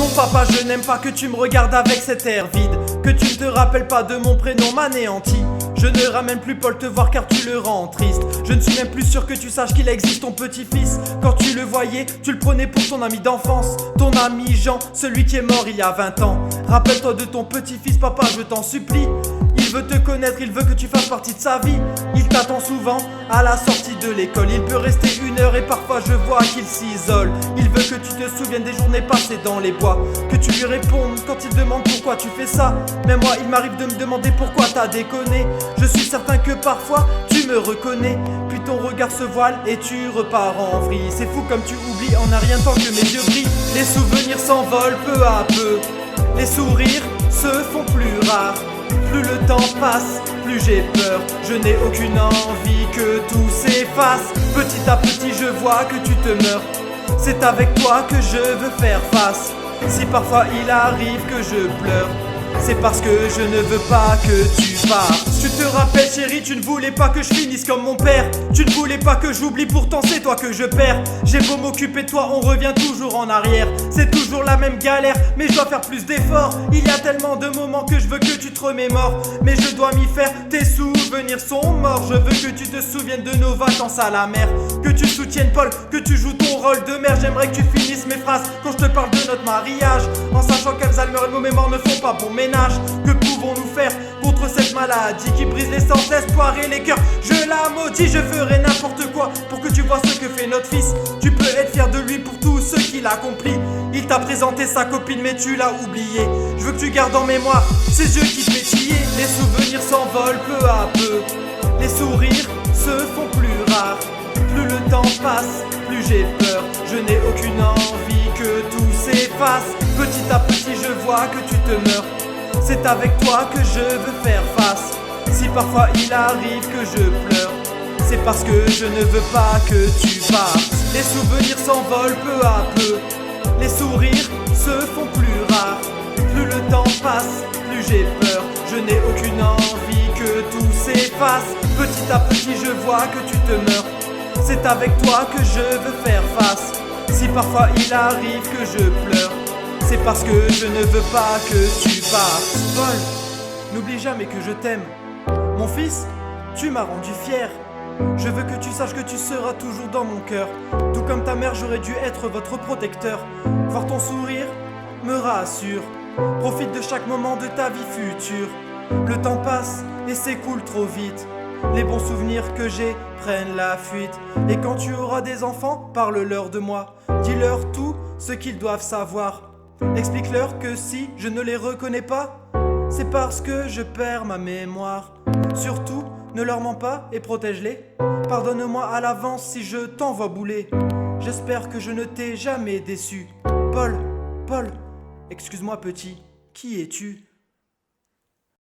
Non papa, je n'aime pas que tu me regardes avec cet air vide, que tu ne te rappelles pas de mon prénom m'anéantit. Je ne ramène plus Paul te voir car tu le rends triste. Je ne suis même plus sûr que tu saches qu'il existe ton petit-fils. Quand tu le voyais, tu le prenais pour ton ami d'enfance, ton ami Jean, celui qui est mort il y a 20 ans. Rappelle-toi de ton petit-fils papa, je t'en supplie. Il veut te connaître, il veut que tu fasses partie de sa vie. Il t'attend souvent à la sortie de l'école. Il peut rester 1 heure et parfois je vois qu'il s'isole. Il veut que tu te souviennes des journées passées dans les bois, que tu lui répondes quand il demande pourquoi tu fais ça. Mais moi il m'arrive de me demander pourquoi t'as déconné. Je suis certain que parfois tu me reconnais, puis ton regard se voile et tu repars en vrille. C'est fou comme tu oublies en un rien de temps que mes yeux brillent. Les souvenirs s'envolent peu à peu, les sourires se font plus rares. Plus le temps passe, plus j'ai peur. Je n'ai aucune envie que tout s'efface. Petit à petit je vois que tu te meurs. C'est avec toi que je veux faire face. Si parfois il arrive que je pleure, c'est parce que je ne veux pas que tu partes. Tu te rappelles chérie, tu ne voulais pas que je finisse comme mon père. Tu ne voulais pas que j'oublie, pourtant c'est toi que je perds. J'ai beau m'occuper de toi, on revient toujours en arrière. C'est toujours la même galère, mais je dois faire plus d'efforts. Il y a tellement de moments que je veux que tu te remémores, mais je dois m'y faire, tes souvenirs sont morts. Je veux que tu te souviennes de nos vacances à la mer, que tu soutiennes Paul, que tu joues ton rôle de mère. J'aimerais que tu finisses mes phrases quand je te parle de notre mariage, en sachant qu'Alzheimer et nos mémoires ne font pas bon ménage. Que pouvons-nous faire contre cette maladie qui brise les sens, l'espoir et les cœurs? Je la maudis, je ferai n'importe quoi pour que tu vois ce que fait notre fils. Tu peux être fier de lui pour tout ce qu'il accomplit. Il t'a présenté sa copine mais tu l'as oublié. Je veux que tu gardes en mémoire ses yeux qui pétillaient. Les souvenirs s'envolent peu à peu, les sourires se font plus rares. Plus le temps passe, plus j'ai peur. Je n'ai aucune envie que tout s'efface. Petit à petit je vois que tu te meurs. C'est avec toi que je veux faire face. Si parfois il arrive que je pleure, c'est parce que je ne veux pas que tu partes. Les souvenirs s'envolent peu à peu, les sourires se font plus rares. Plus le temps passe, plus j'ai peur. Je n'ai aucune envie que tout s'efface. Petit à petit je vois que tu te meurs. C'est avec toi que je veux faire face. Si parfois il arrive que je pleure, c'est parce que je ne veux pas que tu partes. Paul, n'oublie jamais que je t'aime. Mon fils, tu m'as rendu fier. Je veux que tu saches que tu seras toujours dans mon cœur. Tout comme ta mère, j'aurais dû être votre protecteur. Voir ton sourire me rassure. Profite de chaque moment de ta vie future. Le temps passe et s'écoule trop vite. Les bons souvenirs que j'ai prennent la fuite. Et quand tu auras des enfants, parle-leur de moi. Dis-leur tout ce qu'ils doivent savoir. Explique-leur que si je ne les reconnais pas, c'est parce que je perds ma mémoire. Surtout, ne leur mens pas et protège-les. Pardonne-moi à l'avance si je t'envoie bouler. J'espère que je ne t'ai jamais déçu. Paul, excuse-moi petit, qui es-tu ?